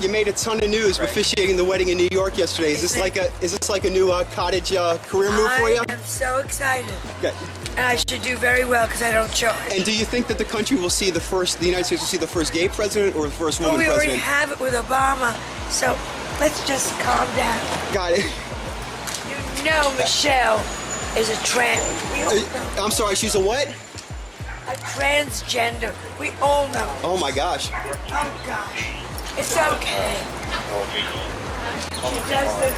made a ton of news officiating the wedding in New York yesterday. Is this like a new cottage career move for you? I'm so excited. Okay. And I should do very well because I don't charge. And do you think that the country will see the United States will see the first gay president or the first woman we already president? have it with Obama, so let's just calm down. Got it. You know Michelle is a trans. We all know. I'm sorry, she's a what? A transgender. We all know. Oh my gosh. Oh gosh. It's okay. She does the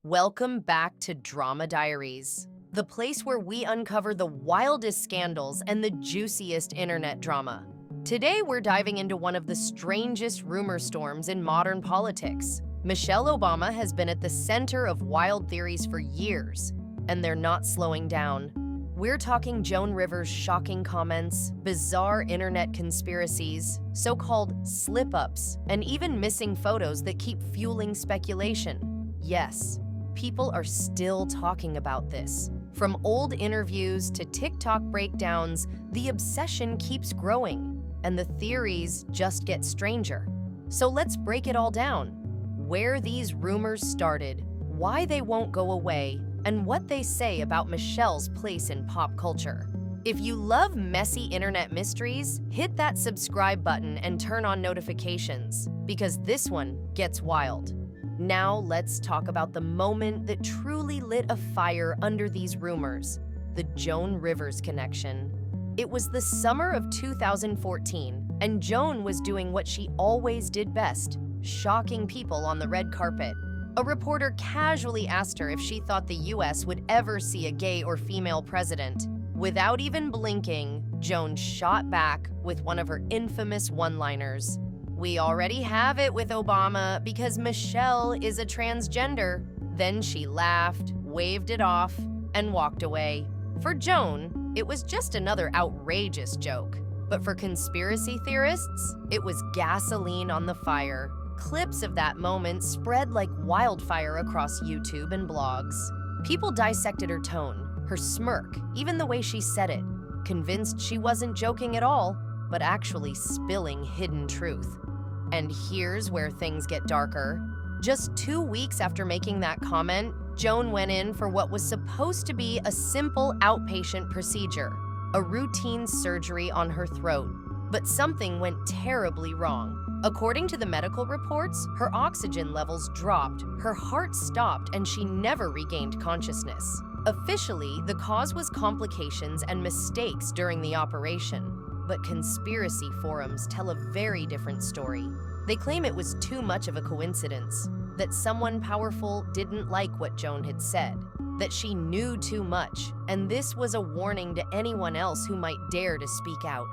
Welcome back to Drama Diaries, the place where we uncover the wildest scandals and the juiciest internet drama. Today, we're diving into one of the strangest rumor storms in modern politics. Michelle Obama has been at the center of wild theories for years, and they're not slowing down. We're talking Joan Rivers' shocking comments, bizarre internet conspiracies, so-called slip-ups, and even missing photos that keep fueling speculation. Yes, people are still talking about this. From old interviews to TikTok breakdowns, the obsession keeps growing, and the theories just get stranger. So let's break it all down. Where these rumors started, why they won't go away, and what they say about Michelle's place in pop culture. If you love messy internet mysteries, hit that subscribe button and turn on notifications, because this one gets wild. Now let's talk about the moment that truly lit a fire under these rumors, the Joan Rivers connection. It was the summer of 2014, and Joan was doing what she always did best, shocking people on the red carpet. A reporter casually asked her if she thought the US would ever see a gay or female president. Without even blinking, Joan shot back with one of her infamous one-liners. "We already have it with Obama because Michelle is a transgender." Then she laughed, waved it off, and walked away. For Joan, it was just another outrageous joke. But for conspiracy theorists, it was gasoline on the fire. Clips of that moment spread like wildfire across YouTube and blogs. People dissected her tone, her smirk, even the way she said it, convinced she wasn't joking at all, but actually spilling hidden truth. And here's where things get darker. Just 2 weeks after making that comment, Joan went in for what was supposed to be a simple outpatient procedure, a routine surgery on her throat. But something went terribly wrong. According to the medical reports, her oxygen levels dropped, her heart stopped, and she never regained consciousness. Officially, the cause was complications and mistakes during the operation. But conspiracy forums tell a very different story. They claim it was too much of a coincidence, that someone powerful didn't like what Joan had said, that she knew too much, and this was a warning to anyone else who might dare to speak out.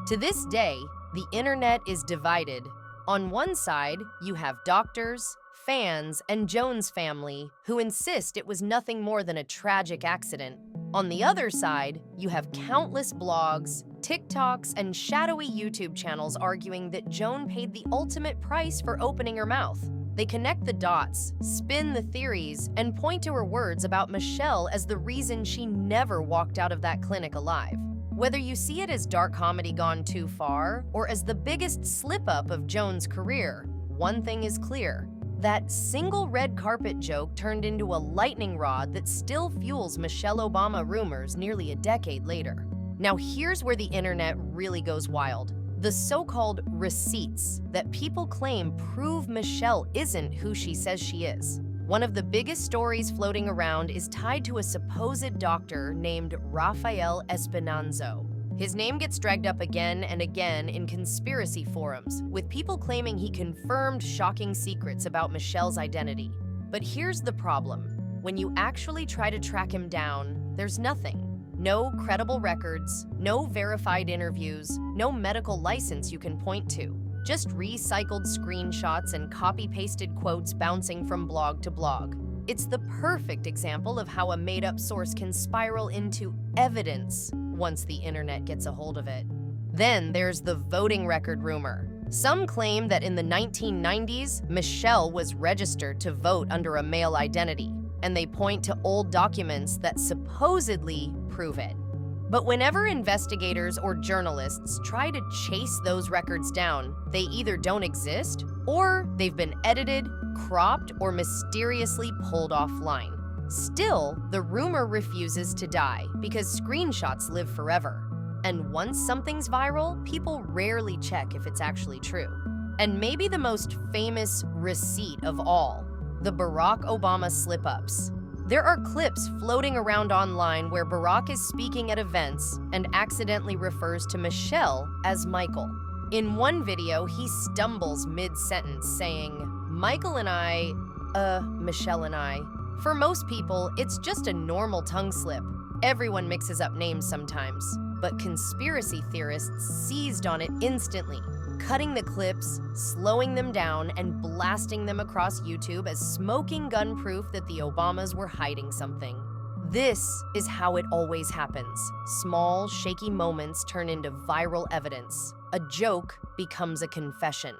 To this day, the internet is divided. On one side, you have doctors, fans, and Joan's family who insist it was nothing more than a tragic accident. On the other side, you have countless blogs, TikToks, and shadowy YouTube channels arguing that Joan paid the ultimate price for opening her mouth. They connect the dots, spin the theories, and point to her words about Michelle as the reason she never walked out of that clinic alive. Whether you see it as dark comedy gone too far or as the biggest slip-up of Joan's career, one thing is clear. That single red carpet joke turned into a lightning rod that still fuels Michelle Obama rumors nearly a decade later. Now here's where the internet really goes wild. The so-called receipts that people claim prove Michelle isn't who she says she is. One of the biggest stories floating around is tied to a supposed doctor named Rafael Espinanzo. His name gets dragged up again and again in conspiracy forums, with people claiming he confirmed shocking secrets about Michelle's identity. But here's the problem. When you actually try to track him down, there's nothing. No credible records, no verified interviews, no medical license you can point to. Just recycled screenshots and copy-pasted quotes bouncing from blog to blog. It's the perfect example of how a made-up source can spiral into evidence once the internet gets a hold of it. Then there's the voting record rumor. Some claim that in the 1990s, Michelle was registered to vote under a male identity, and they point to old documents that supposedly prove it. But whenever investigators or journalists try to chase those records down, they either don't exist or they've been edited, cropped, or mysteriously pulled offline. Still, the rumor refuses to die because screenshots live forever. And once something's viral, people rarely check if it's actually true. And maybe the most famous receipt of all, the Barack Obama slip-ups. There are clips floating around online where Barack is speaking at events and accidentally refers to Michelle as Michael. In one video, he stumbles mid-sentence saying, Michael and I, Michelle and I. For most people, it's just a normal tongue slip. Everyone mixes up names sometimes. But conspiracy theorists seized on it instantly, cutting the clips, slowing them down, and blasting them across YouTube as smoking gun proof that the Obamas were hiding something. This is how it always happens. Small, shaky moments turn into viral evidence. A joke becomes a confession.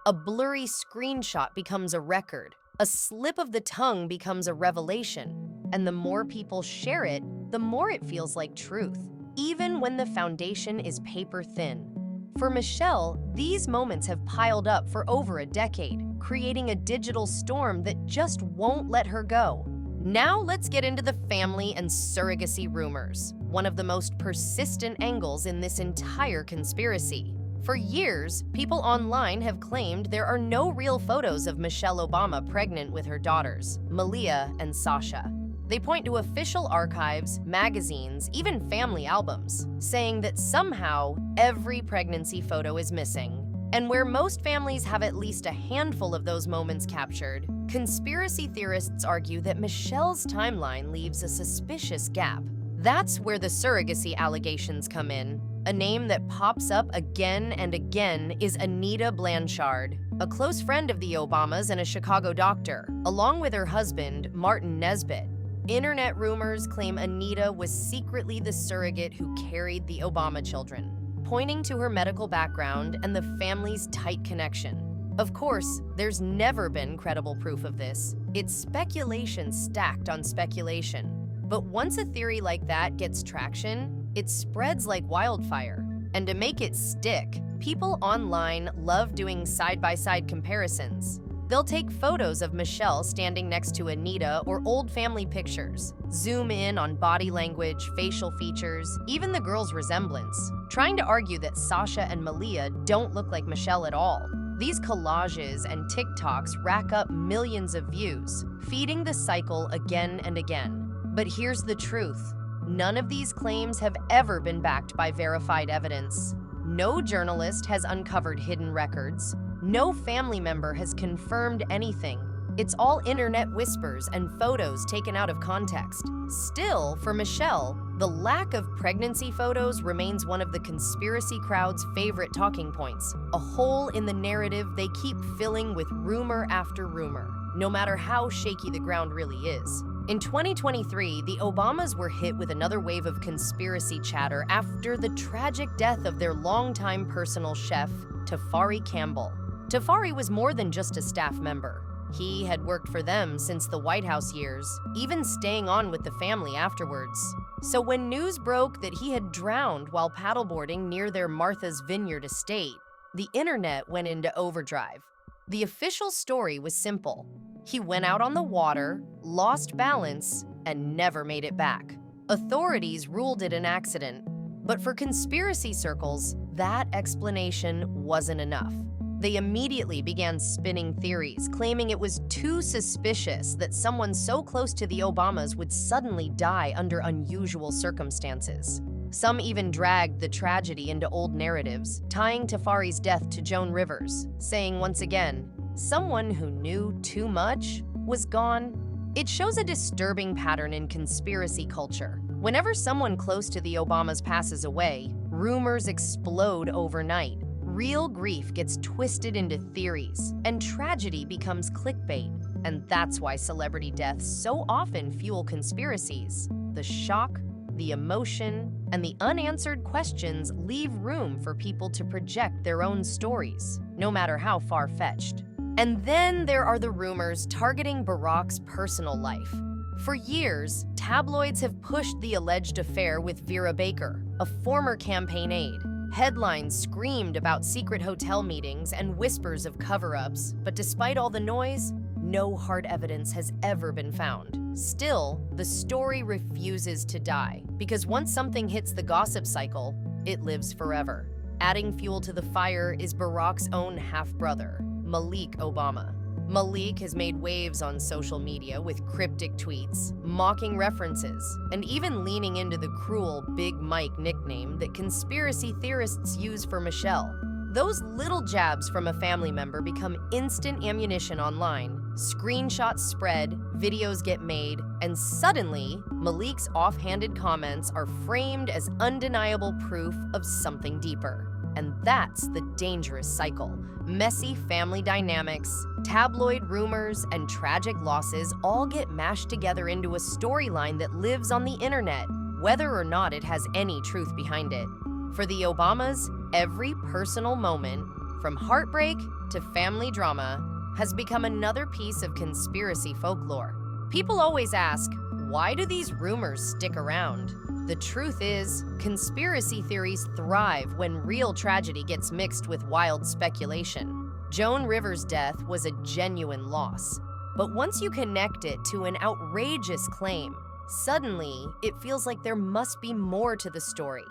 A blurry screenshot becomes a record. A slip of the tongue becomes a revelation. And the more people share it, the more it feels like truth, even when the foundation is paper thin. For Michelle, these moments have piled up for over a decade, creating a digital storm that just won't let her go. Now let's get into the family and surrogacy rumors, one of the most persistent angles in this entire conspiracy. For years, people online have claimed there are no real photos of Michelle Obama pregnant with her daughters, Malia and Sasha. They point to official archives, magazines, even family albums, saying that somehow every pregnancy photo is missing. And where most families have at least a handful of those moments captured, conspiracy theorists argue that Michelle's timeline leaves a suspicious gap. That's where the surrogacy allegations come in. A name that pops up again and again is Anita Blanchard, a close friend of the Obamas and a Chicago doctor, along with her husband, Martin Nesbitt. Internet rumors claim Anita was secretly the surrogate who carried the Obama children, pointing to her medical background and the family's tight connection. Of course, there's never been credible proof of this. It's speculation stacked on speculation. But once a theory like that gets traction, it spreads like wildfire. And to make it stick, people online love doing side-by-side comparisons. They'll take photos of Michelle standing next to Anita or old family pictures, zoom in on body language, facial features, even the girl's resemblance, trying to argue that Sasha and Malia don't look like Michelle at all. These collages and TikToks rack up millions of views, feeding the cycle again and again. But here's the truth. None of these claims have ever been backed by verified evidence. No journalist has uncovered hidden records. No family member has confirmed anything. It's all internet whispers and photos taken out of context. Still, for Michelle, the lack of pregnancy photos remains one of the conspiracy crowd's favorite talking points, a hole in the narrative they keep filling with rumor after rumor, no matter how shaky the ground really is. In 2023, the Obamas were hit with another wave of conspiracy chatter after the tragic death of their longtime personal chef, Tafari Campbell. Tafari was more than just a staff member. He had worked for them since the White House years, even staying on with the family afterwards. So when news broke that he had drowned while paddleboarding near their Martha's Vineyard estate, the internet went into overdrive. The official story was simple. He went out on the water, lost balance, and never made it back. Authorities ruled it an accident, but for conspiracy circles, that explanation wasn't enough. They immediately began spinning theories, claiming it was too suspicious that someone so close to the Obamas would suddenly die under unusual circumstances. Some even dragged the tragedy into old narratives, tying Tafari's death to Joan Rivers, saying once again, someone who knew too much was gone. It shows a disturbing pattern in conspiracy culture. Whenever someone close to the Obamas passes away, rumors explode overnight. Real grief gets twisted into theories, and tragedy becomes clickbait. And that's why celebrity deaths so often fuel conspiracies. The shock, the emotion, and the unanswered questions leave room for people to project their own stories, no matter how far-fetched. And then there are the rumors targeting Barack's personal life. For years, tabloids have pushed the alleged affair with Vera Baker, a former campaign aide. Headlines screamed about secret hotel meetings and whispers of cover-ups, but despite all the noise, no hard evidence has ever been found. Still, the story refuses to die, because once something hits the gossip cycle, it lives forever. Adding fuel to the fire is Barack's own half-brother, Malik Obama. Malik has made waves on social media with cryptic tweets, mocking references, and even leaning into the cruel Big Mike nickname that conspiracy theorists use for Michelle. Those little jabs from a family member become instant ammunition online. Screenshots spread, videos get made, and suddenly, Malik's offhanded comments are framed as undeniable proof of something deeper. And that's the dangerous cycle. Messy family dynamics, tabloid rumors, and tragic losses all get mashed together into a storyline that lives on the internet, whether or not it has any truth behind it. For the Obamas, every personal moment, from heartbreak to family drama, has become another piece of conspiracy folklore. People always ask, why do these rumors stick around? The truth is, conspiracy theories thrive when real tragedy gets mixed with wild speculation. Joan Rivers' death was a genuine loss, but once you connect it to an outrageous claim, suddenly it feels like there must be more to the story.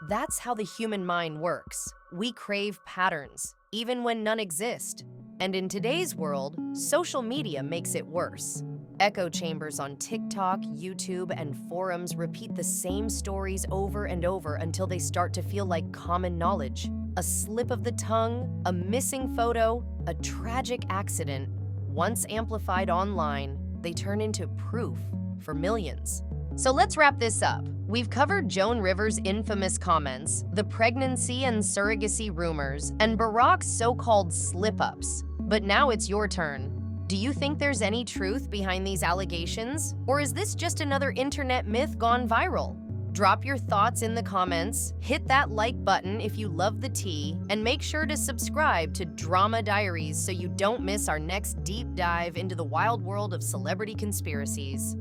That's how the human mind works. We crave patterns, even when none exist. And in today's world, social media makes it worse. Echo chambers on TikTok, YouTube, and forums repeat the same stories over and over until they start to feel like common knowledge. A slip of the tongue, a missing photo, a tragic accident. Once amplified online, they turn into proof for millions. So let's wrap this up. We've covered Joan Rivers' infamous comments, the pregnancy and surrogacy rumors, and Barack's so-called slip-ups. But now it's your turn. Do you think there's any truth behind these allegations? Or is this just another internet myth gone viral? Drop your thoughts in the comments, hit that like button if you love the tea, and make sure to subscribe to Drama Diaries so you don't miss our next deep dive into the wild world of celebrity conspiracies.